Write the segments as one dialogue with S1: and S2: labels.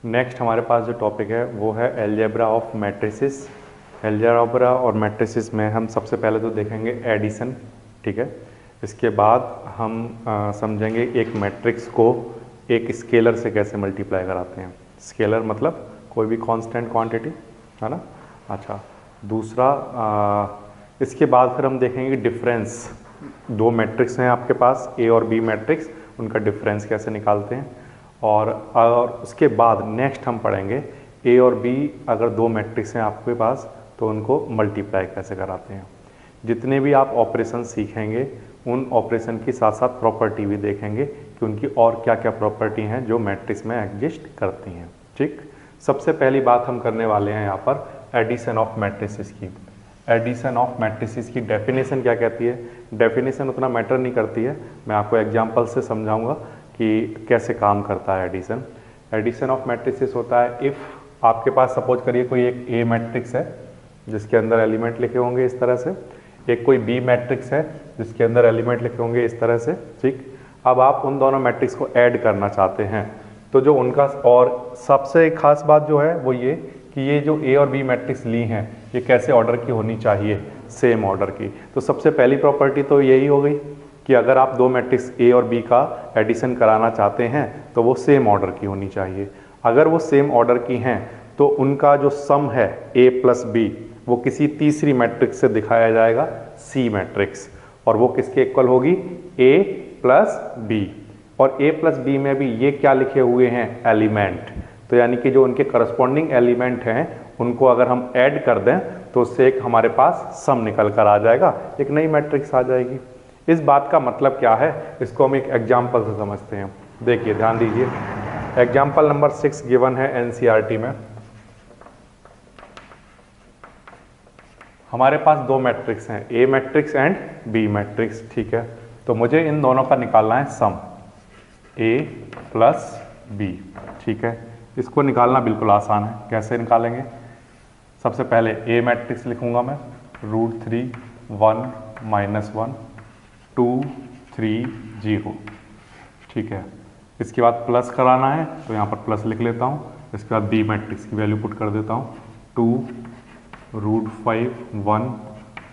S1: Next हमारे पास जो topic है वो है अलजेब्रा ऑफ मैट्रिसेस। अलजेब्रा और मैट्रिसेस में हम सबसे पहले तो देखेंगे एडिशन, ठीक है। इसके बाद हम समझेंगे एक मैट्रिक्स को एक स्केलर से कैसे मल्टीप्लाई कराते हैं। स्केलर मतलब कोई भी कांस्टेंट क्वांटिटी, है ना। अच्छा, दूसरा इसके बाद फिर हम देखेंगे डिफरेंस। दो मैट्रिक्स हैं आपके पास, ए और बी मैट्रिक्स, उनका डिफरेंस कैसे निकालते हैं। और उसके बाद नेक्स्ट हम पढ़ेंगे ए और बी अगर दो मैट्रिक्स हैं आपके पास तो उनको मल्टीप्लाई कैसे कराते हैं। जितने भी आप ऑपरेशन सीखेंगे उन ऑपरेशन की साथ साथ प्रॉपर्टी भी देखेंगे कि उनकी और क्या क्या प्रॉपर्टी हैं जो मैट्रिक्स में एग्जिस्ट करती हैं, ठीक। सबसे पहली बात हम करने वाले हैं यहाँ पर एडिशन ऑफ मैट्रिसेस की। एडिशन ऑफ मैट्रिसेस की डेफिनेशन क्या कहती है। डेफिनेशन उतना मैटर नहीं करती है, मैं आपको एग्जांपल से समझाऊंगा कि कैसे काम करता है एडिशन। एडिशन ऑफ मैट्रिसेस होता है इफ़ आपके पास सपोज करिए कोई एक ए मैट्रिक्स है जिसके अंदर एलिमेंट लिखे होंगे इस तरह से, एक कोई बी मैट्रिक्स है जिसके अंदर एलिमेंट लिखे होंगे इस तरह से, ठीक। अब आप उन दोनों मैट्रिक्स को ऐड करना चाहते हैं तो जो उनका, और सबसे खास बात जो है वो ये कि ये जो ए और बी मैट्रिक्स ली हैं ये कैसे ऑर्डर की होनी चाहिए, सेम ऑर्डर की। तो सबसे पहली प्रॉपर्टी तो यही हो गई कि अगर आप दो मैट्रिक्स ए और बी का एडिशन कराना चाहते हैं तो वो सेम ऑर्डर की होनी चाहिए। अगर वो सेम ऑर्डर की हैं तो उनका जो सम है ए प्लस बी वो किसी तीसरी मैट्रिक्स से दिखाया जाएगा, सी मैट्रिक्स, और वो किसके इक्वल होगी, ए प्लस बी। और ए प्लस बी में भी ये क्या लिखे हुए हैं, एलिमेंट। तो यानी कि जो उनके करस्पॉन्डिंग एलिमेंट हैं उनको अगर हम ऐड कर दें तो उससे एक हमारे पास सम निकल कर आ जाएगा, एक नई मैट्रिक्स आ जाएगी। इस बात का मतलब क्या है, इसको हम एक एग्जाम्पल से समझते हैं। देखिए ध्यान दीजिए, एग्जाम्पल नंबर 6 गिवन है एनसीईआरटी में। हमारे पास दो मैट्रिक्स हैं, ए मैट्रिक्स एंड बी मैट्रिक्स, ठीक है। तो मुझे इन दोनों का निकालना है सम, ए प्लस बी, ठीक है। इसको निकालना बिल्कुल आसान है, कैसे निकालेंगे। सबसे पहले ए मैट्रिक्स लिखूंगा मैं, √3 1 -1 2 3 0, ठीक है। इसके बाद प्लस कराना है तो यहाँ पर प्लस लिख लेता हूँ। इसके बाद बी मैट्रिक्स की वैल्यू पुट कर देता हूँ, 2 √5 1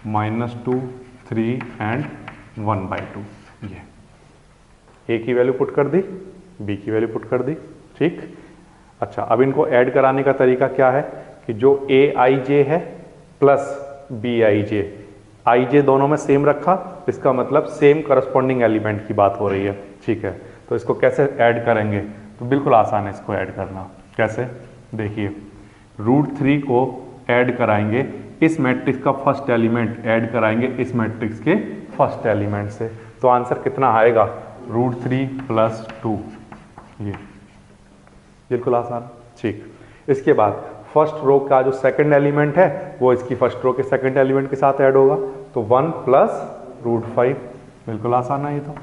S1: -2 3 एंड 1/2। ये ए की वैल्यू पुट कर दी, बी की वैल्यू पुट कर दी, ठीक। अच्छा, अब इनको ऐड कराने का तरीका क्या है कि जो ए आई जे है प्लस बी आई जे, आई जे दोनों में सेम रखा, इसका मतलब सेम करस्पॉन्डिंग एलिमेंट की बात हो रही है, ठीक है। तो इसको कैसे ऐड करेंगे, तो बिल्कुल आसान है इसको ऐड करना। कैसे, देखिए √3 को ऐड कराएंगे इस मैट्रिक्स का फर्स्ट एलिमेंट ऐड कराएंगे इस मैट्रिक्स के फर्स्ट एलिमेंट से, तो आंसर कितना आएगा, √3 + 2। ये बिल्कुल आसान, ठीक। इसके बाद फर्स्ट रो का जो सेकंड एलिमेंट है वो इसकी फर्स्ट रो के सेकंड एलिमेंट के साथ ऐड होगा, तो 1 + √5, बिल्कुल आसान है ये तो,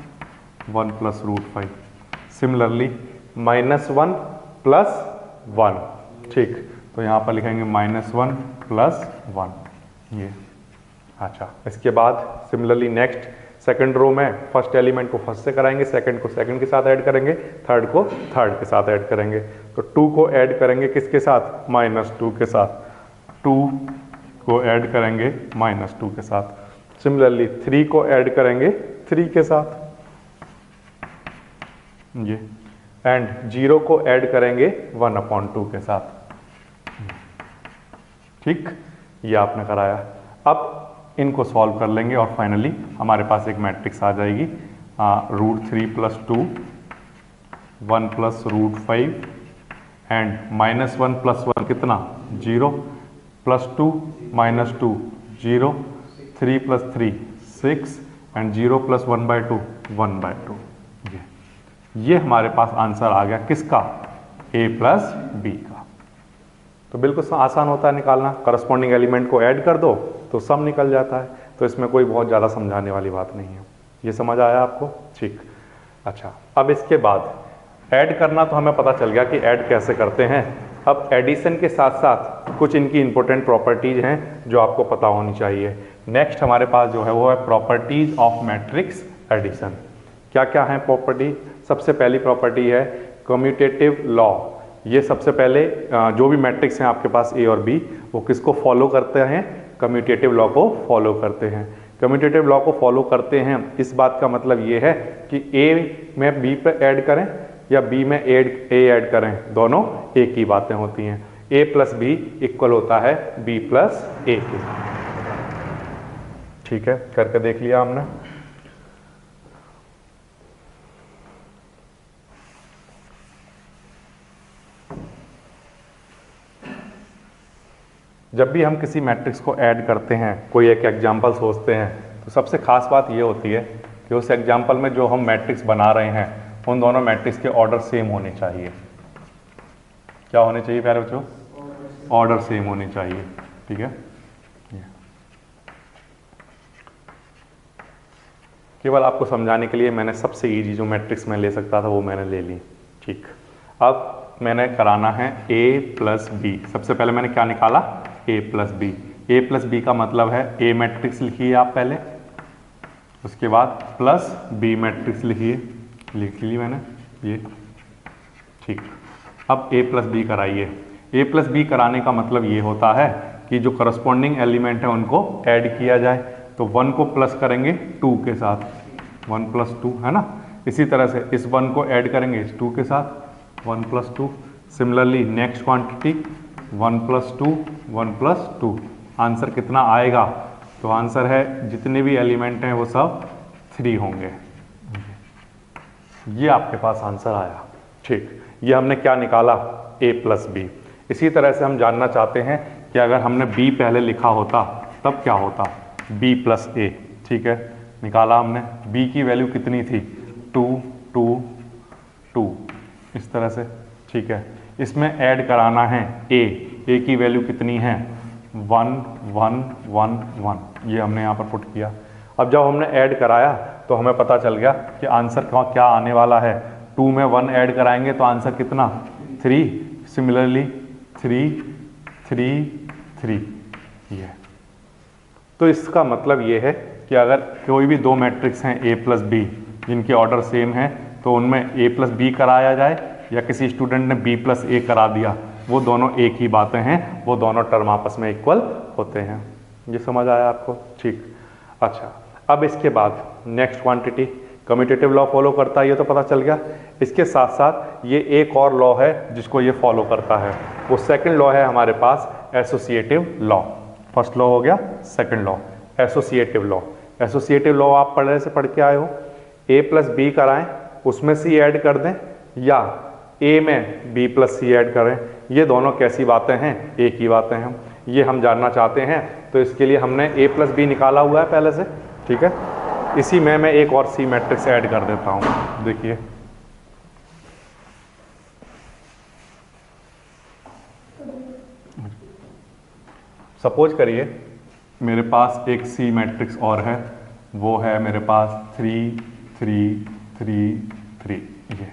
S1: 1 + √5। सिमिलरली -1 + 1, ठीक। तो यहाँ पर लिखेंगे -1 + 1, ये। अच्छा, इसके बाद सिमिलरली नेक्स्ट सेकंड रो में फर्स्ट एलिमेंट को फर्स्ट से कराएंगे, सेकंड को सेकंड के साथ ऐड करेंगे, थर्ड को थर्ड के साथ ऐड करेंगे। तो 2 को ऐड करेंगे किसके साथ, -2 के साथ, 2 को ऐड करेंगे -2 के साथ। सिमिलरली 3 को ऐड करेंगे 3 के साथ, ये। एंड 0 को ऐड करेंगे 1/2 के साथ, ठीक। ये आपने कराया। अब इनको सॉल्व कर लेंगे और फाइनली हमारे पास एक मैट्रिक्स आ जाएगी, √3 + 2 1 + √5 एंड -1 + 1 कितना, 0 +2 -2 0 3 + 3 6 एंड 0 + 1/2 1/2। ये हमारे पास आंसर आ गया किसका, ए प्लस बी का। तो बिल्कुल आसान होता है निकालना, करस्पॉन्डिंग एलिमेंट को ऐड कर दो तो सम निकल जाता है, तो इसमें कोई बहुत ज़्यादा समझाने वाली बात नहीं है। ये समझ आया आपको, ठीक। अच्छा, अब इसके बाद ऐड करना तो हमें पता चल गया कि ऐड कैसे करते हैं। अब एडिशन के साथ साथ कुछ इनकी इंपॉर्टेंट प्रॉपर्टीज हैं जो आपको पता होनी चाहिए। नेक्स्ट हमारे पास जो है वो है प्रॉपर्टीज ऑफ मैट्रिक्स एडिशन। क्या क्या है प्रॉपर्टी, सबसे पहली प्रॉपर्टी है कम्यूटेटिव लॉ, ये सबसे पहले जो भी मैट्रिक्स हैं आपके पास ए और बी, वो किसको फॉलो करते हैं? कम्यूटेटिव लॉ को फॉलो करते हैं। कम्यूटेटिव लॉ को फॉलो करते हैं, इस बात का मतलब ये है कि ए में बी पे ऐड करें या बी में ए ऐड करें, दोनों एक ही बातें होती हैं। ए प्लस बी इक्वल होता है बी प्लस ए के। ठीक है, करके देख लिया हमने। जब भी हम किसी मैट्रिक्स को ऐड करते हैं, कोई एक एग्जाम्पल सोचते हैं, तो सबसे खास बात ये होती है कि उस एग्जाम्पल में जो हम मैट्रिक्स बना रहे हैं, उन दोनों मैट्रिक्स के ऑर्डर सेम होने चाहिए। क्या होने चाहिए प्यारे बच्चों? ऑर्डर सेम होने चाहिए। ठीक है, केवल आपको समझाने के लिए मैंने सबसे ईजी जो मैट्रिक्स मैं ले सकता था वो मैंने ले ली। ठीक, अब मैंने कराना है a प्लस बी। सबसे पहले मैंने क्या निकाला? a plus B. A plus B का मतलब है ए मैट्रिक्स लिखिए आप पहले, उसके बाद प्लस बी मैट्रिक्स लिखिए, लिख ली मैंने ये। ठीक, अब a प्लस बी कराइए। a प्लस बी कराने का मतलब ये होता है कि जो करस्पॉन्डिंग एलिमेंट है उनको ऐड किया जाए। तो 1 को प्लस करेंगे 2 के साथ, 1 प्लस 2 है ना। इसी तरह से इस 1 को ऐड करेंगे इस 2 के साथ, 1 plus 2। Similarly next quantity 1 plus 2, 1 plus 2। Answer कितना आएगा? तो आंसर है जितने भी एलिमेंट हैं वो सब 3 होंगे। ये आपके पास आंसर आया। ठीक, ये हमने क्या निकाला? a plus B. इसी तरह से हम जानना चाहते हैं कि अगर हमने b पहले लिखा होता तब क्या होता? b plus a। ठीक है, निकाला हमने। b की वैल्यू कितनी थी? 2 2 2, इस तरह से। ठीक है, इसमें ऐड कराना है a की वैल्यू कितनी है? 1 1 1 1। ये हमने यहाँ पर पुट किया। अब जब हमने ऐड कराया तो हमें पता चल गया कि आंसर क्या आने वाला है। 2 में 1 ऐड कराएंगे तो आंसर कितना? 3। सिमिलरली 3 3 3। ये तो इसका मतलब ये है कि अगर कोई भी दो मैट्रिक्स हैं a प्लस बी जिनके ऑर्डर सेम है, तो उनमें a प्लस बी कराया जाए या किसी स्टूडेंट ने b प्लस ए करा दिया, वो दोनों एक ही बातें हैं, वो दोनों टर्म आपस में इक्वल होते हैं। ये समझ आया आपको? ठीक, अच्छा, अब इसके बाद next quantity commutative law follow करता है, ये तो पता चल गया। इसके साथ साथ ये एक और लॉ है जिसको ये फॉलो करता है, वो सेकंड लॉ है हमारे पास एसोसिएटिव लॉ। फर्स्ट लॉ हो गया, second law associative law. Associative law आप पहले से पढ़ के आए हो। a प्लस बी कराएं, उसमें c ऐड कर दें, या a में b प्लस c ऐड करें, ये दोनों कैसी बातें हैं? एक ही बातें हैं। ये हम जानना चाहते हैं, तो इसके लिए हमने a प्लस बी निकाला हुआ है पहले से। ठीक है, इसी में मैं एक और c मैट्रिक्स ऐड कर देता हूँ। देखिए, सपोज करिए मेरे पास एक c मैट्रिक्स और है, वो है मेरे पास 3 3 3 3, ये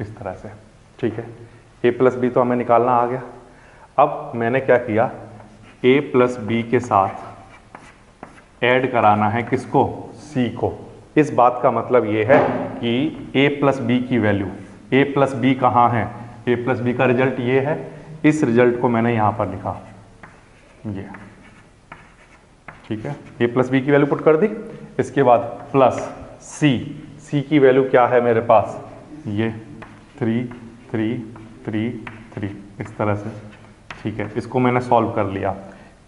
S1: इस तरह से। ठीक है, a प्लस बी तो हमें निकालना आ गया। अब मैंने क्या किया? a प्लस बी के साथ ऐड कराना है किसको? c को। इस बात का मतलब ये है कि a प्लस बी की वैल्यू, a प्लस बी कहाँ है? a प्लस बी का रिजल्ट ये है। इस रिजल्ट को मैंने यहाँ पर लिखा, ये। ठीक है, a प्लस बी की वैल्यू पुट कर दी। इसके बाद प्लस c की वैल्यू क्या है मेरे पास? ये 3 3 3 3, इस तरह से। ठीक है, इसको मैंने सॉल्व कर लिया।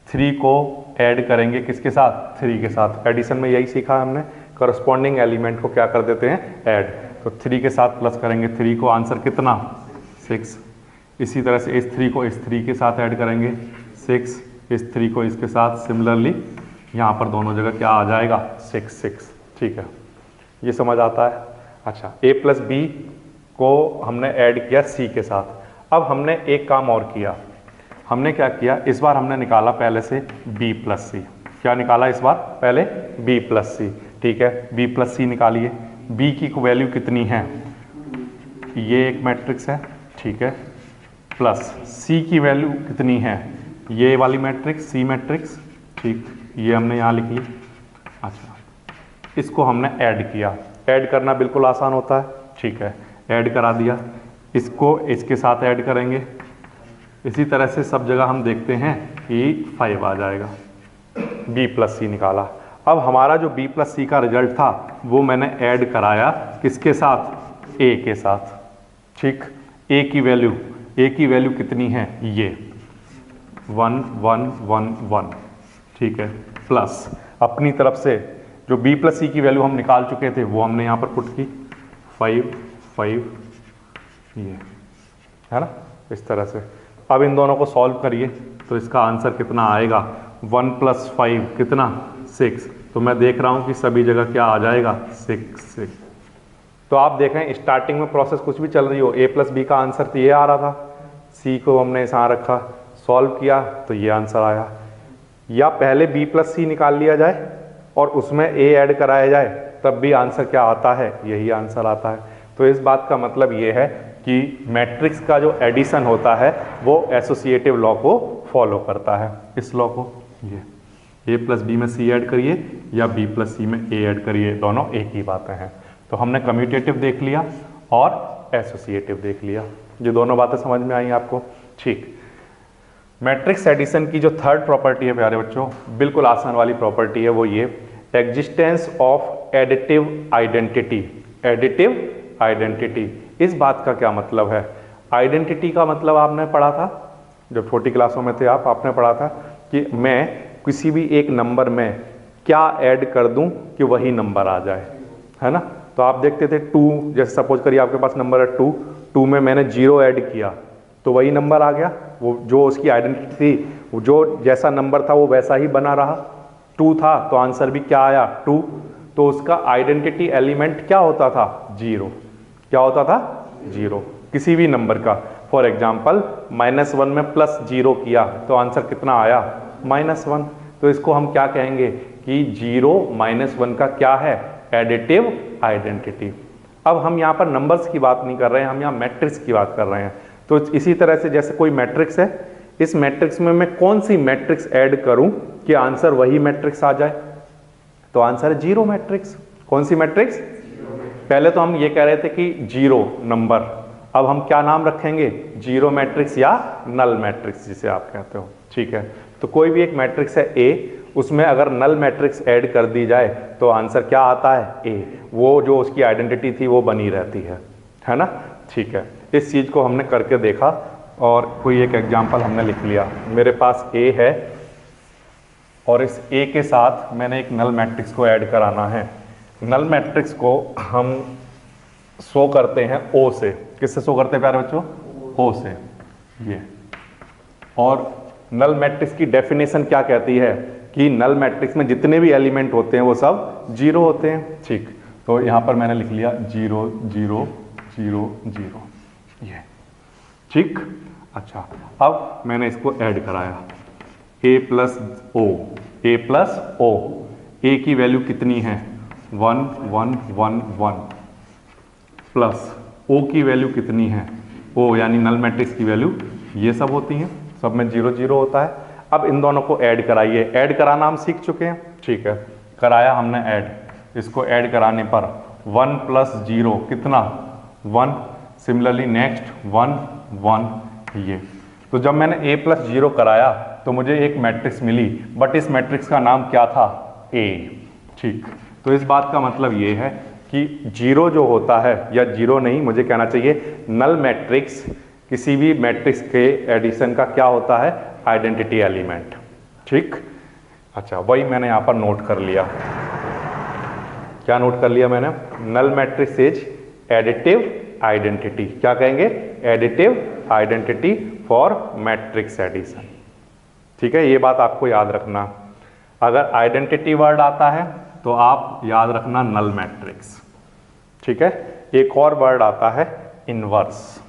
S1: 3 को ऐड करेंगे किसके साथ? 3 के साथ। एडिशन में यही सीखा हमने, करस्पॉन्डिंग एलिमेंट को क्या कर देते हैं? ऐड। तो 3 के साथ प्लस करेंगे 3 को, आंसर कितना? 6। इसी तरह से इस 3 को इस 3 के साथ ऐड करेंगे 6, इस 3 को इसके साथ। सिमिलरली यहाँ पर दोनों जगह क्या आ जाएगा? 6 6। ठीक है, ये समझ आता है? अच्छा, a प्लस बी को हमने ऐड किया c के साथ। अब हमने एक काम और किया। हमने क्या किया? इस बार हमने निकाला पहले से b प्लस सी। क्या निकाला इस बार? पहले b प्लस सी। ठीक है, b प्लस सी निकालिए। b की वैल्यू कितनी है? ये एक मैट्रिक्स है, ठीक है, प्लस c की वैल्यू कितनी है? ये वाली मैट्रिक्स, c मैट्रिक्स। ठीक, ये हमने यहाँ लिख ली। अच्छा, इसको हमने ऐड किया। ऐड करना बिल्कुल आसान होता है। ठीक है, ऐड करा दिया। इसको इसके साथ ऐड करेंगे। इसी तरह से सब जगह हम देखते हैं कि 5 आ जाएगा। b प्लस सी निकाला। अब हमारा जो b प्लस सी का रिजल्ट था वो मैंने ऐड कराया किसके साथ, a के साथ। ठीक, a की वैल्यू कितनी है, ये 1 1 1 1। ठीक है, प्लस अपनी तरफ से जो b प्लस सी की वैल्यू हम निकाल चुके थे वो हमने यहाँ पर पुट की 5 5, ये है ना, इस तरह से। अब इन दोनों को सॉल्व करिए तो इसका आंसर कितना आएगा, 1 + 5 कितना, 6। तो मैं देख रहा हूँ कि सभी जगह क्या आ जाएगा, 6 6। तो आप देखें स्टार्टिंग में प्रोसेस कुछ भी चल रही हो, a प्लस बी का आंसर तो ये आ रहा था, c को हमने यहाँ रखा, सॉल्व किया तो ये आंसर आया। या पहले b प्लस सी निकाल लिया जाए और उसमें a ऐड कराया जाए तब भी आंसर क्या आता है, यही आंसर आता है। तो इस बात का मतलब ये है कि मैट्रिक्स का जो एडिशन होता है वो एसोसिएटिव लॉ को फॉलो करता है, इस लॉ को। ये a प्लस बी में c ऐड करिए या b प्लस सी में a ऐड करिए, दोनों एक ही बातें हैं। तो हमने कम्यूटेटिव देख लिया और एसोसिएटिव देख लिया, ये दोनों बातें समझ में आई आपको। ठीक, मैट्रिक्स एडिशन की जो थर्ड प्रॉपर्टी है प्यारे बच्चों, बिल्कुल आसान वाली प्रॉपर्टी है, वो ये existence of additive identity. Additive identity, इस बात का क्या मतलब है, आइडेंटिटी का मतलब आपने पढ़ा था जब छोटी क्लासों में थे आपने पढ़ा था कि मैं किसी भी एक नंबर में क्या ऐड कर दूं कि वही नंबर आ जाए, है ना। तो आप देखते थे 2, जैसे सपोज करिए आपके पास नंबर है 2 में मैंने 0 ऐड किया तो वही नंबर आ गया, वो जो उसकी आइडेंटिटी थी, जो जैसा नंबर था वो वैसा ही बना रहा। 2 था तो आंसर भी क्या आया, 2। तो उसका आइडेंटिटी एलिमेंट क्या होता था, 0। क्या होता था, 0, किसी भी नंबर का। फॉर एग्जाम्पल -1 में +0 किया तो आंसर कितना आया, -1। तो इसको हम क्या कहेंगे कि 0 -1 का क्या है, एडिटिव आइडेंटिटी। अब हम यहाँ पर नंबर्स की बात नहीं कर रहे हैं, हम यहाँ मैट्रिक्स की बात कर रहे हैं। तो इसी तरह से जैसे कोई मैट्रिक्स है, इस मैट्रिक्स में मैं कौन सी मैट्रिक्स ऐड करूं कि आंसर वही मैट्रिक्स आ जाए, तो आंसर है 0 मैट्रिक्स। कौन सी मैट्रिक्स, पहले तो हम ये कह रहे थे कि 0 नंबर, अब हम क्या नाम रखेंगे, 0 मैट्रिक्स या नल मैट्रिक्स जिसे आप कहते हो। ठीक है, तो कोई भी एक मैट्रिक्स है A, उसमें अगर नल मैट्रिक्स ऐड कर दी जाए तो आंसर क्या आता है, A। वो जो उसकी आइडेंटिटी थी वो बनी रहती है ना। ठीक है, इस चीज़ को हमने करके देखा और कोई एक एग्जाम्पल हमने लिख लिया। मेरे पास A है और इस A के साथ मैंने एक नल मैट्रिक्स को ऐड कराना है। नल मैट्रिक्स को हम शो करते हैं O से। किससे शो करते हैं प्यारे बच्चों, O से, ये। और नल मैट्रिक्स की डेफिनेशन क्या कहती है कि नल मैट्रिक्स में जितने भी एलिमेंट होते हैं वो सब 0 होते हैं। ठीक, तो यहाँ पर मैंने लिख लिया 0 0 0 0, ये। ठीक, अच्छा, अब मैंने इसको ऐड कराया, A प्लस O। A की वैल्यू कितनी है, 1 1 1 1, प्लस O की वैल्यू कितनी है, O यानी नल मैट्रिक्स की वैल्यू ये सब होती हैं, सब में 0 0 होता है। अब इन दोनों को ऐड कराइए, ऐड कराना हम सीख चुके हैं। ठीक है, कराया हमने ऐड। इसको ऐड कराने पर 1 + 0 कितना, 1। सिमिलरली नेक्स्ट 1 1, ये। तो जब मैंने A + 0 कराया तो मुझे एक मैट्रिक्स मिली, बट इस मैट्रिक्स का नाम क्या था, A। ठीक, तो इस बात का मतलब ये है कि 0 जो होता है, या 0 नहीं मुझे कहना चाहिए, नल मैट्रिक्स किसी भी मैट्रिक्स के एडिशन का क्या होता है, आइडेंटिटी एलिमेंट। ठीक, अच्छा, वही मैंने यहाँ पर नोट कर लिया। क्या नोट कर लिया मैंने, null matrix is additive identity. क्या कहेंगे, additive identity for matrix addition. ठीक है, ये बात आपको याद रखना। अगर आइडेंटिटी वर्ड आता है तो आप याद रखना नल मैट्रिक्स। ठीक है, एक और वर्ड आता है इनवर्स।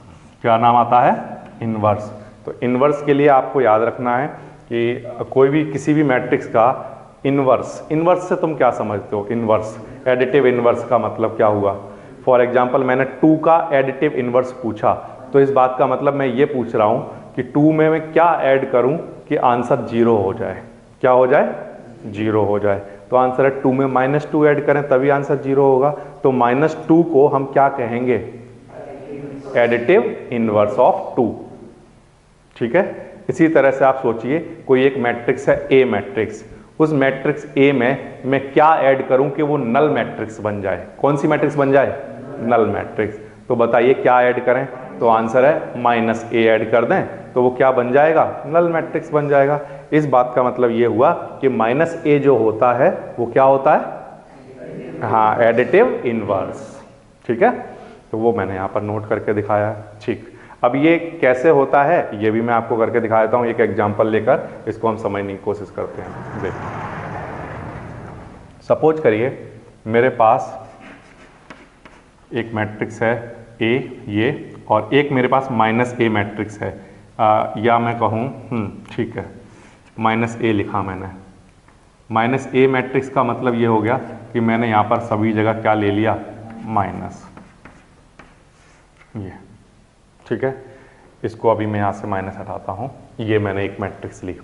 S1: क्या नाम आता है, इनवर्स। तो इनवर्स के लिए आपको याद रखना है कि कोई भी किसी भी मैट्रिक्स का इनवर्स से तुम क्या समझते हो, इनवर्स, एडिटिव इनवर्स का मतलब क्या हुआ। फॉर एग्जाम्पल मैंने 2 का एडिटिव इनवर्स पूछा, तो इस बात का मतलब मैं ये पूछ रहा हूँ कि 2 में मैं क्या ऐड करूँ कि आंसर 0 हो जाए। क्या हो जाए, 0 हो जाए। तो आंसर है 2 में -2 ऐड करें तभी आंसर 0 होगा। तो -2 को हम क्या कहेंगे, एडिटिव इनवर्स ऑफ 2। ठीक है, इसी तरह से आप सोचिए कोई एक मैट्रिक्स है ए मैट्रिक्स, उस मैट्रिक्स ए में मैं क्या ऐड करूं कि वो नल मैट्रिक्स बन जाए। कौन सी मैट्रिक्स बन जाए? Null matrix. तो बताइए क्या ऐड करें? तो आंसर है माइनस ए ऐड कर दें तो वो क्या बन जाएगा? नल मैट्रिक्स बन जाएगा। इस बात का मतलब ये हुआ कि माइनस ए जो होता है वो क्या होता है? हाँ, एडिटिव इनवर्स। ठीक है, तो वो मैंने यहाँ पर नोट करके दिखाया है। ठीक, अब ये कैसे होता है ये भी मैं आपको करके दिखा देता हूँ एक एग्जाम्पल लेकर, इसको हम समझने की कोशिश करते हैं। देखिए, सपोज करिए मेरे पास एक मैट्रिक्स है ए ये, और एक मेरे पास माइनस ए मैट्रिक्स है, या मैं कहूँ ठीक है माइनस ए लिखा मैंने। माइनस ए मैट्रिक्स का मतलब ये हो गया कि मैंने यहाँ पर सभी जगह क्या ले लिया? माइनस। ये ठीक है, इसको अभी मैं यहाँ से माइनस हटाता हूँ। ये मैंने एक मैट्रिक्स ली।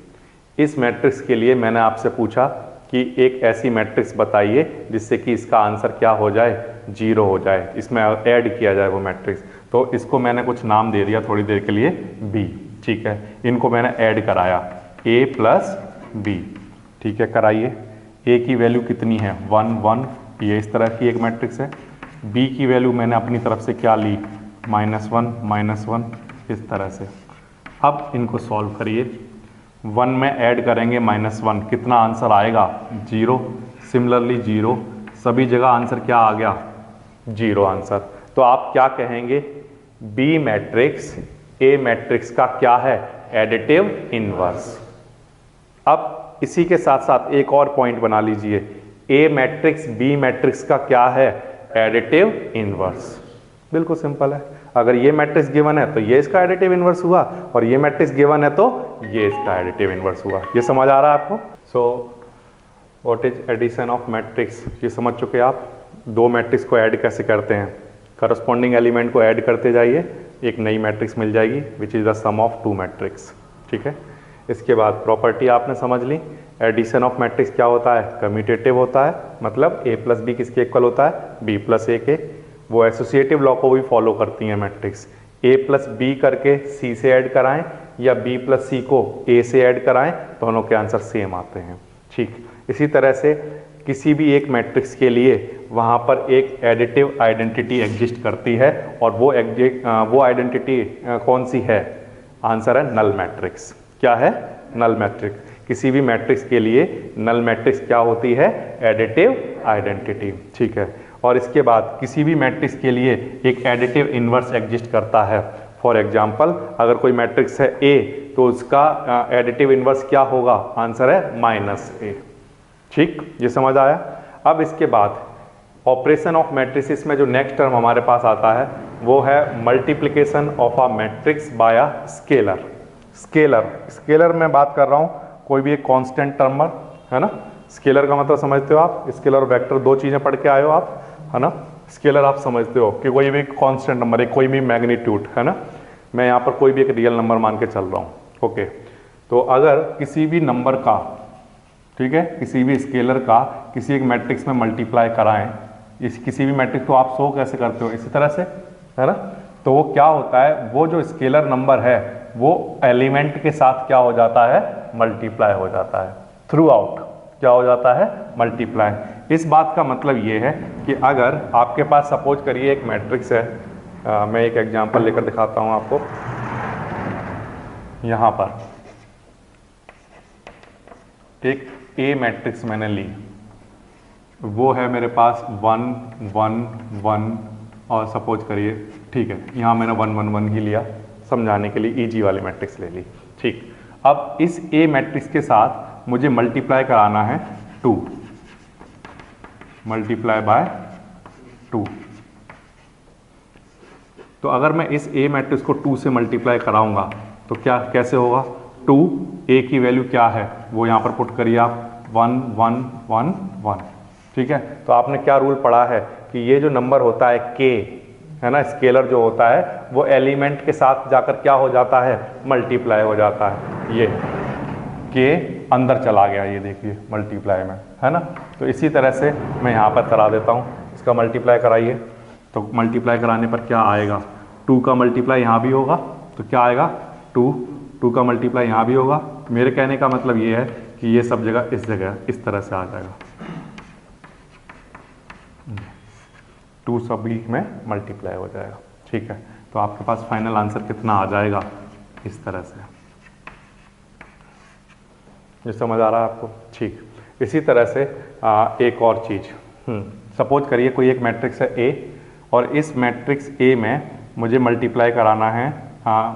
S1: इस मैट्रिक्स के लिए मैंने आपसे पूछा कि एक ऐसी मैट्रिक्स बताइए जिससे कि इसका आंसर क्या हो जाए? 0 हो जाए, इसमें ऐड किया जाए वो मैट्रिक्स। तो इसको मैंने कुछ नाम दे दिया थोड़ी देर के लिए बी। ठीक है, इनको मैंने ऐड कराया a प्लस बी। ठीक है, कराइए। a की वैल्यू कितनी है? 1 1, ये इस तरह की एक मैट्रिक्स है। b की वैल्यू मैंने अपनी तरफ से क्या ली? -1 -1, इस तरह से। अब इनको सॉल्व करिए। 1 में ऐड करेंगे -1, कितना आंसर आएगा? 0। सिमिलरली 0, सभी जगह आंसर क्या आ गया? 0 आंसर। तो आप क्या कहेंगे? बी मैट्रिक्स ए मैट्रिक्स का क्या है? Additive inverse. अब इसी के साथ साथ एक और पॉइंट बना लीजिए, ए मैट्रिक्स बी मैट्रिक्स का क्या है? Additive inverse. बिल्कुल सिंपल है। अगर ये मैट्रिक्स गिवन है तो ये इसका एडिटिव इनवर्स हुआ, और ये मैट्रिक्स गिवन है तो ये इसका एडिटिव इनवर्स हुआ। ये समझ आ रहा है आपको? So what is addition of matrix, ये समझ चुके आप। दो मैट्रिक्स को ऐड कैसे करते हैं? करस्पॉन्डिंग एलिमेंट को ऐड करते जाइए, एक नई मैट्रिक्स मिल जाएगी which is the sum of 2 matrix. ठीक है, इसके बाद प्रॉपर्टी आपने समझ ली। एडिशन ऑफ मैट्रिक्स क्या होता है? कम्यूटेटिव होता है, मतलब a प्लस बी किसके इक्वल होता है? b प्लस ए के। वो एसोसिएटिव लॉ को भी फॉलो करती हैं मैट्रिक्स। a प्लस बी करके c से ऐड कराएं या b प्लस सी को a से ऐड कराएं, दोनों के आंसर सेम आते हैं। ठीक, इसी तरह से किसी भी एक मैट्रिक्स के लिए वहाँ पर एक एडिटिव आइडेंटिटी एग्जिस्ट करती है, और वो आइडेंटिटी कौन सी है? आंसर है नल मैट्रिक्स। क्या है? Null matrix. किसी भी मैट्रिक्स के लिए नल मैट्रिक्स क्या होती है? Additive identity. ठीक है, और इसके बाद किसी भी मैट्रिक्स के लिए एक एडिटिव इनवर्स एग्जिस्ट करता है। फॉर एग्जाम्पल, अगर कोई मैट्रिक्स है ए तो उसका एडिटिव इनवर्स क्या होगा? आंसर है -a। ठीक, ये समझ आया। अब इसके बाद ऑपरेशन ऑफ मैट्रिसेस में जो नेक्स्ट टर्म हमारे पास आता है वो है multiplication of a matrix bye a scalar. Scalar में बात कर रहा हूँ कोई भी एक कांस्टेंट टर्म, है ना। स्केलर का मतलब समझते हो आप? स्केलर और वेक्टर दो चीज़ें पढ़ के आए हो आप, है ना। स्केलर आप समझते हो कि कोई भी कांस्टेंट नंबर है, कोई भी मैग्नीट्यूड, है ना। मैं यहाँ पर कोई भी एक रियल नंबर मान के चल रहा हूँ, ओके। तो अगर किसी भी नंबर का, ठीक है, किसी भी स्केलर का किसी एक मैट्रिक्स में मल्टीप्लाई कराएं, इस किसी भी मैट्रिक्स को आप शो कैसे करते हो? इसी तरह से, है ना। तो वो क्या होता है, वो जो स्केलर नंबर है वो एलिमेंट के साथ क्या हो जाता है? मल्टीप्लाई हो जाता है। थ्रू आउट क्या हो जाता है? मल्टीप्लाई। इस बात का मतलब ये है कि अगर आपके पास सपोज करिए एक मैट्रिक्स है, मैं एक एग्जांपल लेकर दिखाता हूँ आपको। यहाँ पर एक ए मैट्रिक्स मैंने ली, वो है मेरे पास 1 1 1, और सपोज करिए, ठीक है, यहाँ मैंने 1 1 1 ही लिया समझाने के लिए, इजी वाली मैट्रिक्स ले ली। ठीक, अब इस ए मैट्रिक्स के साथ मुझे मल्टीप्लाई कराना है 2, मल्टीप्लाई बाय 2। तो अगर मैं इस ए मैट्रिक्स को 2 से मल्टीप्लाई कराऊंगा तो क्या कैसे होगा? 2, ए की वैल्यू क्या है वो यहाँ पर पुट करिए आप, 1 1 1 1। ठीक है, तो आपने क्या रूल पढ़ा है कि ये जो नंबर होता है के, है ना, स्केलर जो होता है वो एलिमेंट के साथ जाकर क्या हो जाता है? मल्टीप्लाई हो जाता है। ये के अंदर चला गया, ये देखिए मल्टीप्लाई में, है ना। तो इसी तरह से मैं यहाँ पर करा देता हूँ, इसका मल्टीप्लाई कराइए। तो मल्टीप्लाई कराने पर क्या आएगा? 2 का मल्टीप्लाई यहाँ भी होगा तो क्या आएगा 2 का मल्टीप्लाई यहाँ भी होगा। मेरे कहने का मतलब ये है कि ये सब जगह इस तरह से आ जाएगा, 2 सभी में मल्टीप्लाई हो जाएगा। ठीक है, तो आपके पास फाइनल आंसर कितना आ जाएगा इस तरह से। ये समझ आ रहा है आपको? ठीक, इसी तरह से एक और चीज़, सपोज करिए कोई एक मैट्रिक्स है A और इस मैट्रिक्स A में मुझे मल्टीप्लाई कराना है।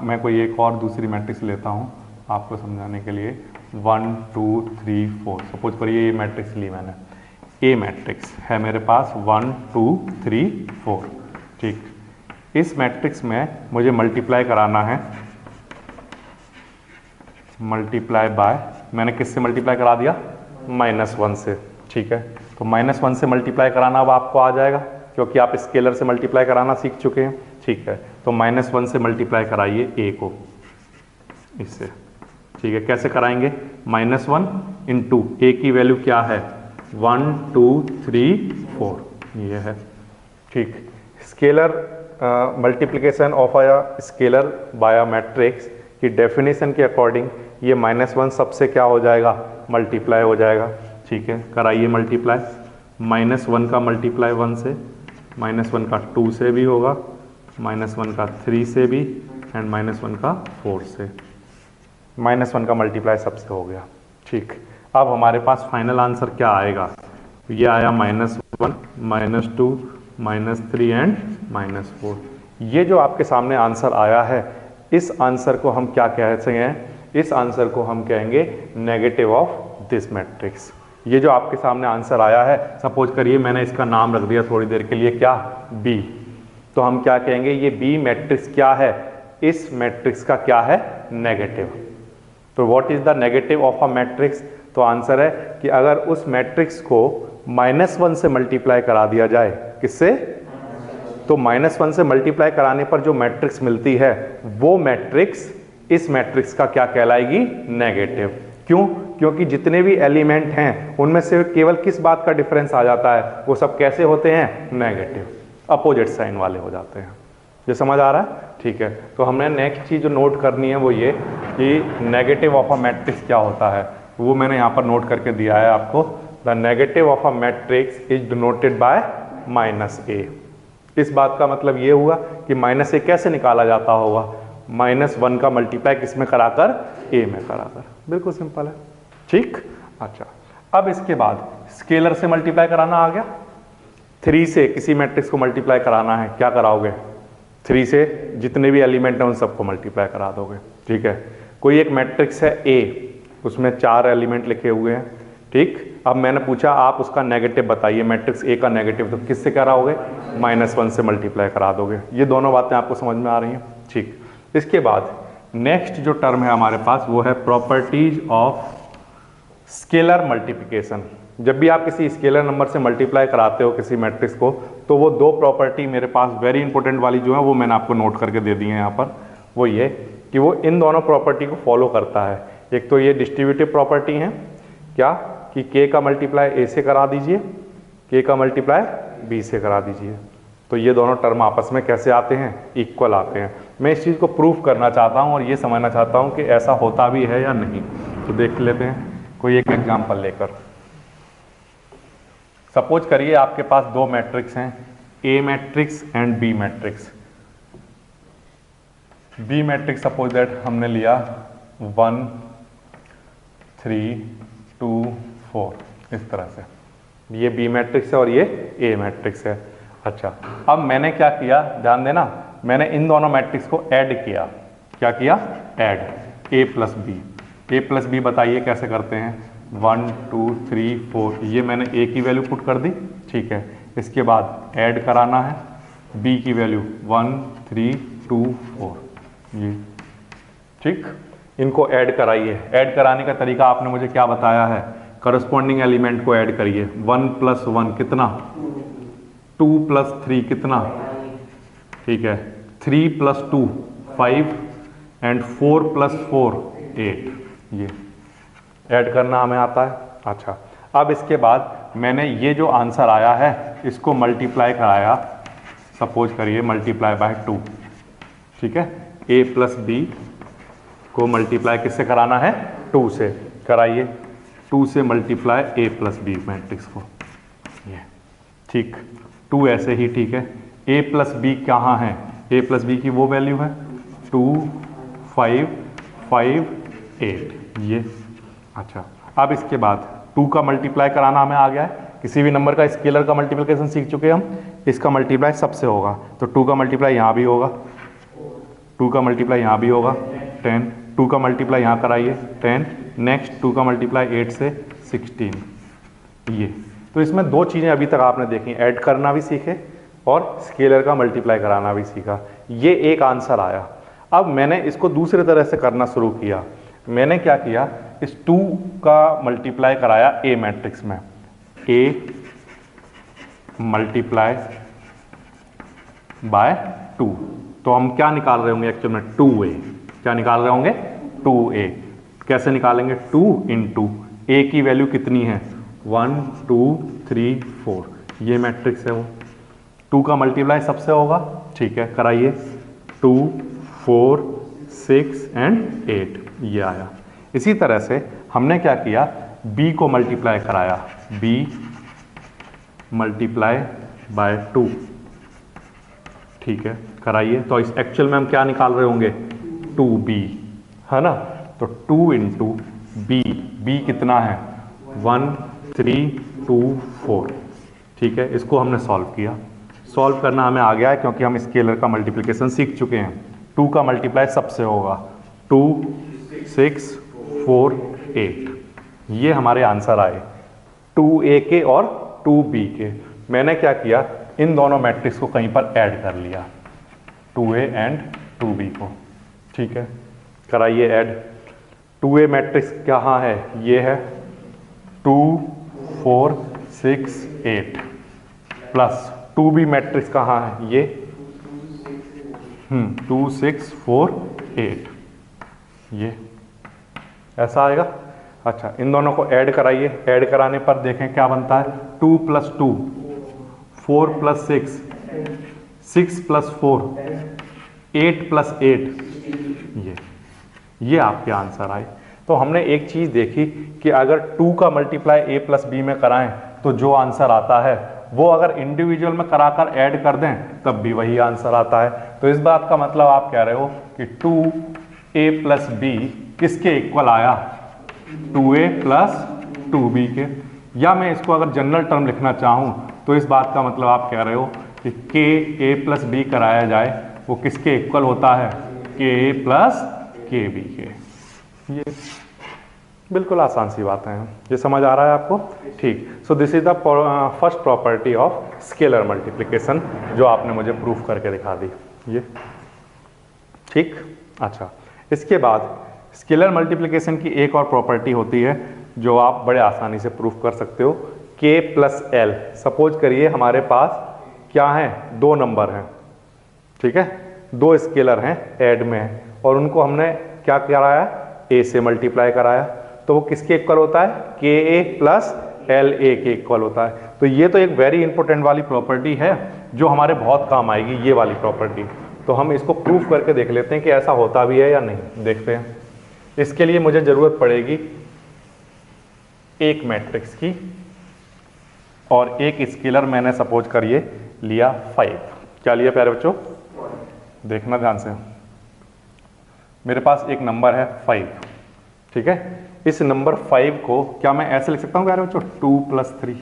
S1: मैं कोई एक और दूसरी मैट्रिक्स लेता हूँ आपको समझाने के लिए, 1 2 3 4। सपोज करिए ये मैट्रिक्स ली मैंने, A मैट्रिक्स है मेरे पास 1 2 3 4। ठीक, इस मैट्रिक्स में मुझे मल्टीप्लाई कराना है, मल्टीप्लाई बाय, मैंने किससे मल्टीप्लाई करा दिया? -1 से। ठीक है, तो -1 से मल्टीप्लाई कराना अब आपको आ जाएगा क्योंकि आप स्केलर से मल्टीप्लाई कराना सीख चुके हैं। ठीक है, तो -1 से मल्टीप्लाई कराइए A को इससे। ठीक है, कैसे कराएंगे? -1 इंटू A की वैल्यू क्या है? 1 2 3 4 ये है। ठीक, scalar multiplication of a scalar by a matrix की डेफिनेशन के अकॉर्डिंग ये -1 सबसे क्या हो जाएगा? मल्टीप्लाई हो जाएगा। ठीक है, कराइए मल्टीप्लाई, -1 का मल्टीप्लाई 1 से, -1 का 2 से भी होगा, -1 का 3 से भी एंड -1 का 4 से। -1 का मल्टीप्लाई सबसे हो गया। ठीक, अब हमारे पास फाइनल आंसर क्या आएगा? ये आया -1 -2 -3 एंड -4। ये जो आपके सामने आंसर आया है, इस आंसर को हम क्या कहते हैं? इस आंसर को हम कहेंगे नेगेटिव ऑफ दिस मैट्रिक्स। ये जो आपके सामने आंसर आया है, सपोज करिए मैंने इसका नाम रख दिया थोड़ी देर के लिए क्या? B। तो हम क्या कहेंगे? ये B मैट्रिक्स क्या है? इस मैट्रिक्स का क्या है? नेगेटिव। तो what is the negative of a matrix? तो आंसर है कि अगर उस मैट्रिक्स को -1 से मल्टीप्लाई करा दिया जाए, किससे? तो -1 से मल्टीप्लाई कराने पर जो मैट्रिक्स मिलती है वो मैट्रिक्स इस मैट्रिक्स का क्या कहलाएगी? नेगेटिव। क्यों? क्योंकि जितने भी एलिमेंट हैं उनमें से केवल किस बात का डिफरेंस आ जाता है? वो सब कैसे होते हैं? नेगेटिव, अपोजिट साइन वाले हो जाते हैं। ये समझ आ रहा है? ठीक है, तो हमने नेक्स्ट चीज जो नोट करनी है वो ये कि नेगेटिव ऑफ अ मैट्रिक्स क्या होता है, वो मैंने यहाँ पर नोट करके दिया है आपको। The negative of a matrix is denoted by -a। इस बात का मतलब ये हुआ कि -a कैसे निकाला जाता होगा? -1 का मल्टीप्लाई किस में कराकर? A में कराकर। बिल्कुल सिंपल है। ठीक, अच्छा, अब इसके बाद स्केलर से मल्टीप्लाई कराना आ गया। 3 से किसी मैट्रिक्स को मल्टीप्लाई कराना है, क्या कराओगे? 3 से जितने भी एलिमेंट हैं उन सबको मल्टीप्लाई करा दोगे। ठीक है, कोई एक मैट्रिक्स है A, उसमें 4 एलिमेंट लिखे हुए हैं। ठीक, अब मैंने पूछा आप उसका नेगेटिव बताइए, मैट्रिक्स A का नेगेटिव, तो किससे कराओगे? -1 से मल्टीप्लाई करा दोगे। ये दोनों बातें आपको समझ में आ रही हैं? ठीक, इसके बाद नेक्स्ट जो टर्म है हमारे पास वो है प्रॉपर्टीज ऑफ स्केलर मल्टीप्लिकेशन। जब भी आप किसी स्केलर नंबर से मल्टीप्लाई कराते हो किसी मैट्रिक्स को, तो वो 2 प्रॉपर्टी मेरे पास वेरी इंपॉर्टेंट वाली जो है वो मैंने आपको नोट करके दे दी है यहाँ पर। वो ये कि वो इन दोनों प्रॉपर्टी को फॉलो करता है। एक तो ये डिस्ट्रीब्यूटिव प्रॉपर्टी है क्या, कि k का मल्टीप्लाई A से करा दीजिए, k का मल्टीप्लाई B से करा दीजिए। तो ये दोनों टर्म आपस में कैसे आते हैं? इक्वल आते हैं। मैं इस चीज़ को प्रूफ करना चाहता हूँ और ये समझना चाहता हूँ कि ऐसा होता भी है या नहीं। तो देख लेते हैं कोई एक एग्जाम्पल लेकर। सपोज करिए आपके पास 2 मैट्रिक्स हैं, A matrix and B matrix. B matrix suppose that हमने लिया 1 3 2 4 इस तरह से। ये B मैट्रिक्स है और ये A मैट्रिक्स है। अच्छा, अब मैंने क्या किया, ध्यान देना, मैंने इन दोनों मैट्रिक्स को ऐड किया। क्या किया? Add, A plus B। A plus B बताइए कैसे करते हैं? 1 2 3 4, ये मैंने A की वैल्यू पुट कर दी। ठीक है, इसके बाद ऐड कराना है B की वैल्यू 1 3 2 4 ये। ठीक, इनको ऐड कराइए। ऐड कराने का तरीका आपने मुझे क्या बताया है? करस्पॉन्डिंग एलिमेंट को ऐड करिए। 1 प्लस 1 कितना? 2 प्लस 3 कितना? ठीक है, 3 प्लस 2 5 एंड 4 प्लस 4 8। ये ऐड करना हमें आता है। अच्छा, अब इसके बाद मैंने ये जो आंसर आया है इसको मल्टीप्लाई कराया, सपोज करिए मल्टीप्लाई बाय 2। ठीक है। a प्लस बी को मल्टीप्लाई किससे कराना है? 2 से। कराइए, 2 से multiply a plus B matrix को, ये ठीक। 2 ऐसे ही ठीक है। a प्लस बी कहाँ है? a प्लस बी की वो वैल्यू है 2 5 5 8, ये। अच्छा, अब इसके बाद 2 का मल्टीप्लाई कराना हमें आ गया है। किसी भी नंबर का स्केलर का मल्टीप्लिकेशन सीख चुके हैं हम, इसका मल्टीप्लाई सबसे होगा, तो 2 का मल्टीप्लाई यहाँ भी होगा, 2 का मल्टीप्लाई यहाँ भी होगा 10, 2 का मल्टीप्लाई यहाँ कराइए 10, नेक्स्ट 2 का मल्टीप्लाई 8 से 16, ये। तो इसमें 2 चीज़ें अभी तक आपने देखी, ऐड करना भी सीखे और स्केलर का मल्टीप्लाई कराना भी सीखा। ये एक आंसर आया। अब मैंने इसको दूसरे तरह से करना शुरू किया। मैंने क्या किया, इस 2 का मल्टीप्लाई कराया ए मैट्रिक्स में, ए मल्टीप्लाई बाय 2, तो हम क्या निकाल रहे होंगे एक्चुअल में? 2a। क्या निकाल रहे होंगे? 2a। कैसे निकालेंगे? 2 इंटू ए की वैल्यू कितनी है? 1 2 3 4, ये मैट्रिक्स है वो। 2 का मल्टीप्लाई सबसे होगा, ठीक है, कराइए। 2 4 6 एंड 8, ये आया। इसी तरह से हमने क्या किया, b को मल्टीप्लाई कराया, b मल्टीप्लाई बाय 2, ठीक है, कराइए। तो इस एक्चुअल में हम क्या निकाल रहे होंगे? 2b, है ना। तो 2 इंटू बी, बी कितना है? 1 3 2 4, ठीक है। इसको हमने सॉल्व किया। सॉल्व करना हमें आ गया है क्योंकि हम स्केलर का मल्टीप्लिकेशन सीख चुके हैं। 2 का मल्टीप्लाई सबसे होगा, 2 6 4 8, ये हमारे आंसर आए 2a के और 2b के। मैंने क्या किया, इन दोनों मैट्रिक्स को कहीं पर ऐड कर लिया, 2a एंड 2b को, ठीक है। कराइए ऐड। 2a मैट्रिक्स कहाँ है? ये है 2 4 6 8, प्लस 2b मैट्रिक्स कहाँ है? ये 2 6 4 8, ये ऐसा आएगा। अच्छा, इन दोनों को ऐड कराइए। ऐड कराने पर देखें क्या बनता है, 2 प्लस 2 4 प्लस 6 6 प्लस 4 8 प्लस 8, ये आपके आंसर आए। तो हमने एक चीज़ देखी कि अगर 2 का मल्टीप्लाई a प्लस बी में कराएं तो जो आंसर आता है वो अगर इंडिविजुअल में कराकर ऐड कर दें तब भी वही आंसर आता है। तो इस बात का मतलब आप कह रहे हो कि 2a प्लस बी किसके इक्वल आया? 2a प्लस 2b के। या मैं इसको अगर जनरल टर्म लिखना चाहूँ तो इस बात का मतलब आप कह रहे हो कि k a प्लस बी कराया जाए वो किसके इक्वल होता है? k a plus k b के। ये बिल्कुल आसान सी बातें हैं। ये समझ आ रहा है आपको? ठीक। So this is the first property of scalar multiplication जो आपने मुझे प्रूफ करके दिखा दी, ये ठीक। अच्छा, इसके बाद स्केलर मल्टीप्लिकेशन की एक और प्रॉपर्टी होती है जो आप बड़े आसानी से प्रूफ कर सकते हो, k प्लस एल। सपोज करिए हमारे पास क्या है, 2 नंबर हैं, ठीक है, 2 स्केलर हैं ऐड में है और उनको हमने क्या कराया? a से मल्टीप्लाई कराया, तो वो किसके इक्वल होता है? के ए प्लस एल ए के इक्वल होता है। तो ये तो एक वेरी इंपॉर्टेंट वाली प्रॉपर्टी है जो हमारे बहुत काम आएगी, ये वाली प्रॉपर्टी। तो हम इसको प्रूफ करके देख लेते हैं कि ऐसा होता भी है या नहीं। देखते हैं। इसके लिए मुझे ज़रूरत पड़ेगी एक मैट्रिक्स की और एक स्केलर मैंने सपोज करिए लिया 5। क्या लिया प्यारे बच्चों? देखना ध्यान से। मेरे पास एक नंबर है 5, ठीक है। इस नंबर 5 को क्या मैं ऐसे लिख सकता हूँ प्यारे बच्चों? 2 प्लस 3,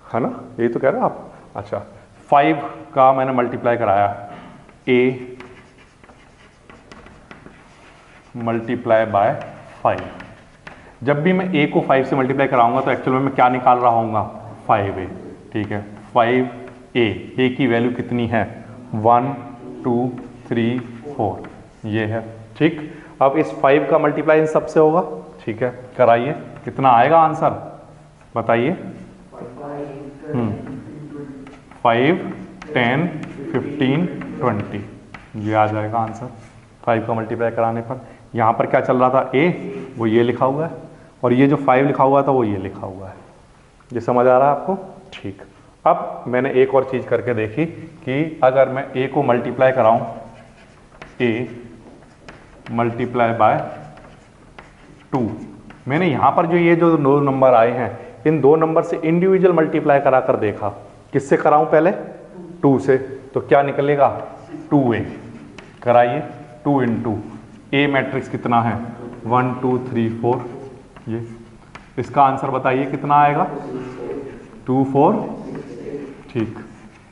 S1: है ना, यही तो कह रहे हो आप। अच्छा, 5 का मैंने मल्टीप्लाई कराया, a मल्टीप्लाई बाय 5। जब भी मैं a को 5 से मल्टीप्लाई कराऊंगा तो एक्चुअल में मैं क्या निकाल रहा हूँगा? 5a, ठीक है। 5a, a की वैल्यू कितनी है? 1 2 3 4, ये है, ठीक। अब इस 5 का मल्टीप्लाई इन सबसे होगा, ठीक है, कराइए। कितना आएगा आंसर बताइए? 5 10 15 20, ये आ जाएगा आंसर 5 का मल्टीप्लाई कराने पर। यहाँ पर क्या चल रहा था? a, वो ये लिखा हुआ है और ये जो 5 लिखा हुआ था वो ये लिखा हुआ है। ये समझ आ रहा है आपको? ठीक। अब मैंने एक और चीज़ करके देखी कि अगर मैं a को मल्टीप्लाई कराऊं, a मल्टीप्लाई बाय 2, मैंने यहाँ पर जो ये जो दो नंबर आए हैं, इन दो नंबर से इंडिविजुअल मल्टीप्लाई करा कर देखा। किससे कराऊं पहले? 2 से। तो क्या निकलेगा? 2a। कराइए, 2 इंटू ए मैट्रिक्स कितना है? 1 2 3 4। ये इसका आंसर बताइए कितना आएगा? 2 4। ठीक।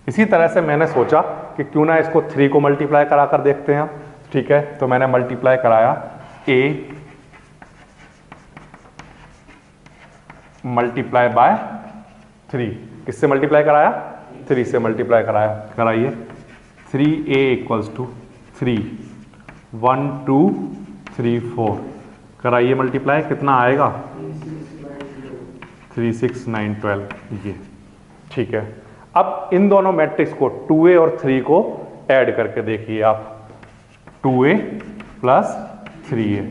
S1: इसी तरह से मैंने सोचा कि क्यों ना इसको 3 को मल्टीप्लाई करा कर देखते हैं। ठीक है, तो मैंने मल्टीप्लाई कराया a मल्टीप्लाई बाय 3। किससे मल्टीप्लाई कराया? 3 से मल्टीप्लाई कराया। कराइए, 3a इक्वल्स टू 3 1 2 3 4। कराइए मल्टीप्लाई, कितना आएगा? 3 6 9 12। ये ठीक है। अब इन दोनों मैट्रिक्स को 2a और 3 को ऐड करके देखिए आप। 2a plus 3a।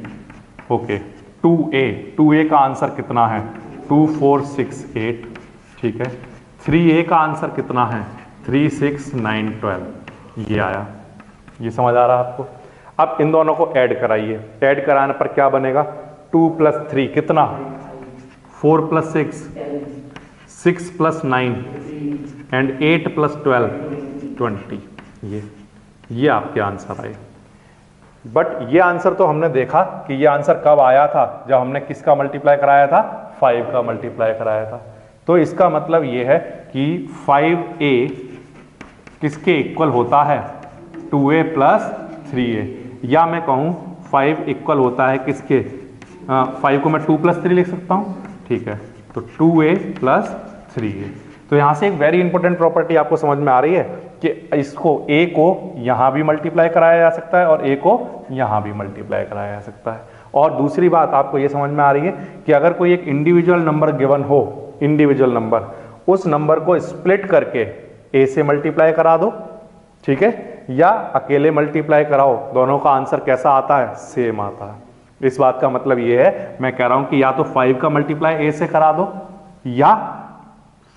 S1: Okay, 2a का आंसर कितना है? 2 4 6 8। ठीक है। 3a का आंसर कितना है? 3 6 9 12। ये आया। ये समझ आ रहा है आपको? अब इन दोनों को ऐड कराइए। ऐड कराने पर क्या बनेगा? 2 प्लस 3 कितना? 4 प्लस 6 6 प्लस 9 एंड 8 प्लस 12 20। ये आपके आंसर आए। बट ये आंसर तो हमने देखा कि ये आंसर कब आया था? जब हमने किसका मल्टीप्लाई कराया था? 5 का मल्टीप्लाई कराया था। तो इसका मतलब ये है कि 5a किसके इक्वल होता है? 2a plus 3a। या मैं कहूँ 5 इक्वल होता है किसके? 5 को मैं 2 प्लस 3 लिख सकता हूँ। ठीक है, तो 2a प्लस 3a। तो यहाँ से एक वेरी इंपॉर्टेंट प्रॉपर्टी आपको समझ में आ रही है कि इसको a को यहाँ भी मल्टीप्लाई कराया जा सकता है और a को यहाँ भी मल्टीप्लाई कराया जा सकता है। और दूसरी बात आपको ये समझ में आ रही है कि अगर कोई एक इंडिविजुअल नंबर गिवन हो, इंडिविजुअल नंबर, उस नंबर को स्प्लिट करके a से मल्टीप्लाई करा दो, ठीक है, या अकेले मल्टीप्लाई कराओ, दोनों का आंसर कैसा आता है? सेम आता है। इस बात का मतलब ये है, मैं कह रहा हूं कि या तो 5 का मल्टीप्लाई a से करा दो, या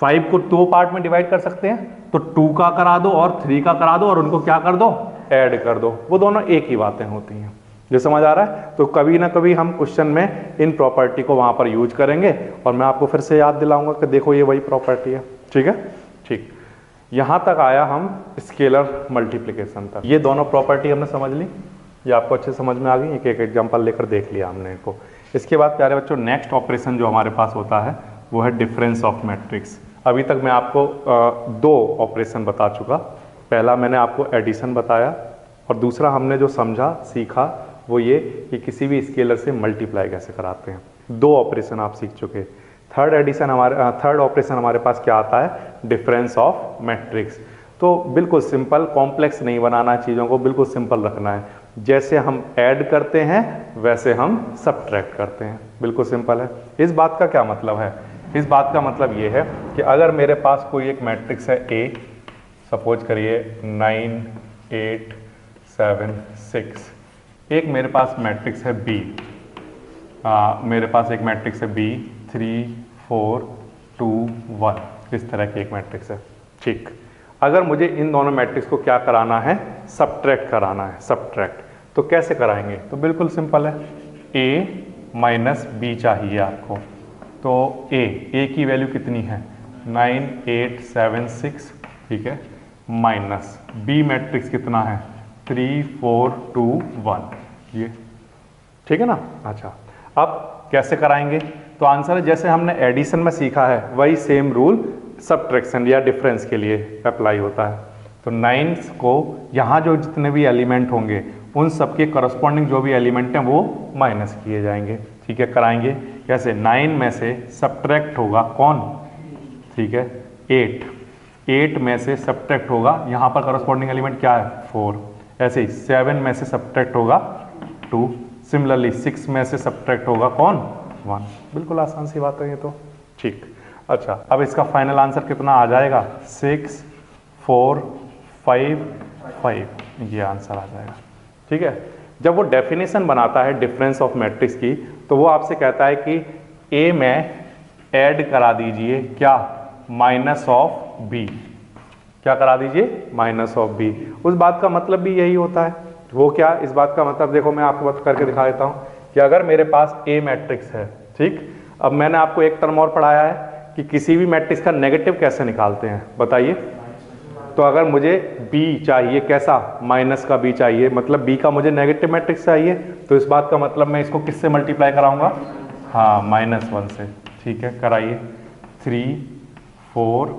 S1: 5 को 2 पार्ट में डिवाइड कर सकते हैं, तो 2 का करा दो और 3 का करा दो और उनको क्या कर दो? ऐड कर दो। वो दोनों एक ही बातें होती हैं। जो समझ आ रहा है? तो कभी ना कभी हम क्वेश्चन में इन प्रॉपर्टी को वहां पर यूज करेंगे और मैं आपको फिर से याद दिलाऊंगा कि देखो ये वही प्रॉपर्टी है। ठीक है, ठीक। यहां तक आया हम स्केलर मल्टीप्लिकेशन तक। ये दोनों प्रॉपर्टी हमने समझ ली, ये आपको अच्छे समझ में आ गई। एक एक एग्जांपल लेकर देख लिया हमने इनको। इसके बाद प्यारे बच्चों, नेक्स्ट ऑपरेशन जो हमारे पास होता है वो है डिफरेंस ऑफ मैट्रिक्स। अभी तक मैं आपको 2 ऑपरेशन बता चुका। पहला मैंने आपको एडिशन बताया और दूसरा हमने जो समझा, सीखा, वो ये कि किसी भी स्केलर से मल्टीप्लाई कैसे कराते हैं। 2 ऑपरेशन आप सीख चुके। थर्ड ऑपरेशन हमारे पास क्या आता है? Difference of matrix. तो बिल्कुल सिंपल, कॉम्प्लेक्स नहीं बनाना है चीज़ों को, बिल्कुल सिंपल रखना है। जैसे हम ऐड करते हैं वैसे हम सबट्रैक्ट करते हैं, बिल्कुल सिंपल है। इस बात का क्या मतलब है? इस बात का मतलब ये है कि अगर मेरे पास कोई एक मैट्रिक्स है A, सपोज करिए 9 8 7 6, एक मेरे पास मैट्रिक्स है B, मेरे पास एक मैट्रिक्स है B 3 4 2 1, इस तरह की एक मैट्रिक्स है। ठीक, अगर मुझे इन दोनों मैट्रिक्स को क्या कराना है? सबट्रैक्ट कराना है, सबट्रैक्ट। तो कैसे कराएंगे? तो बिल्कुल सिंपल है, A माइनस B चाहिए आपको। तो A की वैल्यू कितनी है? 9 8 7 6, ठीक है, माइनस B मैट्रिक्स कितना है? 3 4 2 1, ये ठीक है ना। अच्छा, अब कैसे कराएंगे? तो आंसर है जैसे हमने एडिशन में सीखा है वही सेम रूल सबट्रैक्शन या डिफरेंस के लिए अप्लाई होता है। तो 9 को यहाँ जो जितने भी एलिमेंट होंगे उन सबके करस्पॉन्डिंग जो भी एलिमेंट हैं वो माइनस किए जाएंगे। ठीक है, कराएंगे कैसे? 9 में से सबट्रैक्ट होगा कौन? ठीक है, 8 में से सबट्रैक्ट होगा, यहाँ पर करस्पॉन्डिंग एलिमेंट क्या है? 4। ऐसे ही 7 में से सबट्रैक्ट होगा 2। सिमिलरली 6 में से सबट्रैक्ट होगा कौन? 1। बिल्कुल आसान सी बात है ये तो। ठीक, अच्छा, अब इसका फाइनल आंसर कितना आ जाएगा? 6 4 5 5, ये आंसर आ जाएगा। ठीक है, जब वो डेफिनेशन बनाता है डिफरेंस ऑफ मैट्रिक्स की, तो वो आपसे कहता है कि A में ऐड करा दीजिए क्या? माइनस ऑफ बी, क्या करा दीजिए, माइनस ऑफ बी। उस बात का मतलब भी यही होता है। वो क्या, इस बात का मतलब देखो मैं आपको बात करके दिखा देता हूँ कि अगर मेरे पास ए मैट्रिक्स है, ठीक, अब मैंने आपको एक टर्म और पढ़ाया है कि किसी भी मैट्रिक्स का नेगेटिव कैसे निकालते हैं, बताइए। तो अगर मुझे b चाहिए, कैसा, माइनस का b चाहिए, मतलब b का मुझे नेगेटिव मैट्रिक्स चाहिए, तो इस बात का मतलब मैं इसको किससे मल्टीप्लाई कराऊंगा, हाँ, -1 से, ठीक है, कराइए। 3 4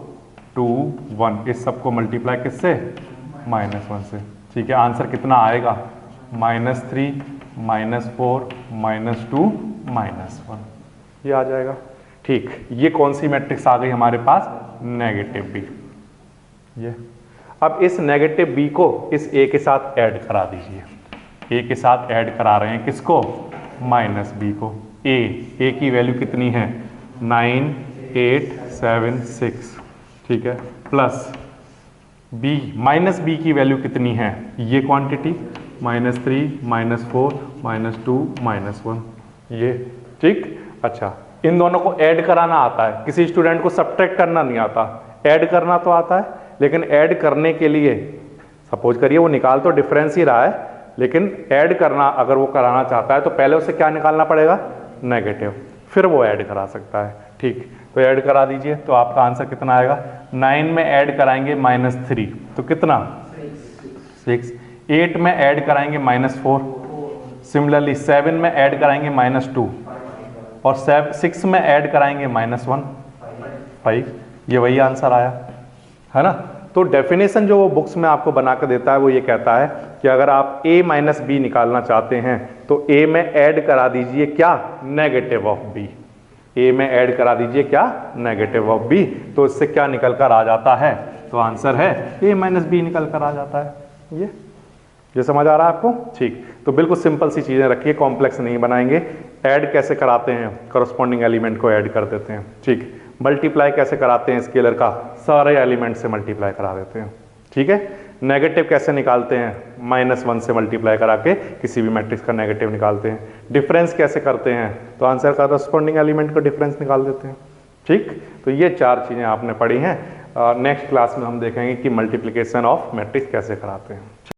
S1: 2 1, इस सबको मल्टीप्लाई किससे, -1 से, ठीक है। आंसर कितना आएगा, -3 -4 -2 -1, ये आ जाएगा। ठीक, ये कौन सी मैट्रिक्स आ गई हमारे पास, नेगेटिव b। ये अब इस नेगेटिव b को इस a के साथ ऐड करा दीजिए। a के साथ ऐड करा रहे हैं किसको, -b को। a की वैल्यू कितनी है, 9 8 7 6, ठीक है, प्लस b, -b की वैल्यू कितनी है, ये क्वांटिटी, -3 -4 -2 -1, ये, ठीक। अच्छा, इन दोनों को ऐड कराना आता है, किसी स्टूडेंट को सब्ट्रैक्ट करना नहीं आता, ऐड करना तो आता है, लेकिन ऐड करने के लिए सपोज करिए वो निकाल तो डिफरेंस ही रहा है, लेकिन ऐड करना अगर वो कराना चाहता है तो पहले उसे क्या निकालना पड़ेगा, नेगेटिव, फिर वो ऐड करा सकता है, ठीक। तो ऐड करा दीजिए, तो आपका आंसर कितना आएगा, 9 में ऐड कराएंगे -3 तो कितना, 6, 8 में ऐड कराएंगे -4, सिमिलरली 7 में ऐड कराएंगे -2 और 6 में ऐड कराएंगे -1 5, ये वही आंसर आया, है ना। तो डेफिनेशन जो वो बुक्स में आपको बना कर देता है वो ये कहता है कि अगर आप a - b निकालना चाहते हैं तो a में ऐड करा दीजिए क्या, नेगेटिव ऑफ b, a में ऐड करा दीजिए क्या, नेगेटिव ऑफ b, तो इससे क्या निकल कर आ जाता है, तो आंसर है a - b निकल कर आ जाता है। ये समझ आ रहा है आपको, ठीक। तो बिल्कुल सिंपल सी चीज़ें रखिए, कॉम्प्लेक्स नहीं बनाएंगे। ऐड कैसे कराते हैं, करस्पॉन्डिंग एलिमेंट को ऐड कर देते हैं, ठीक। मल्टीप्लाई कैसे कराते हैं, स्केलर का सारे एलिमेंट से मल्टीप्लाई करा देते हैं, ठीक है। नेगेटिव कैसे निकालते हैं, -1 से मल्टीप्लाई करा के किसी भी मैट्रिक्स का नेगेटिव निकालते हैं। डिफरेंस कैसे करते हैं, तो आंसर का करस्पॉन्डिंग एलिमेंट का डिफरेंस निकाल देते हैं, ठीक। तो ये 4 चीज़ें आपने पढ़ी हैं। नेक्स्ट क्लास में हम देखेंगे कि मल्टीप्लिकेशन ऑफ मैट्रिक्स कैसे कराते हैं।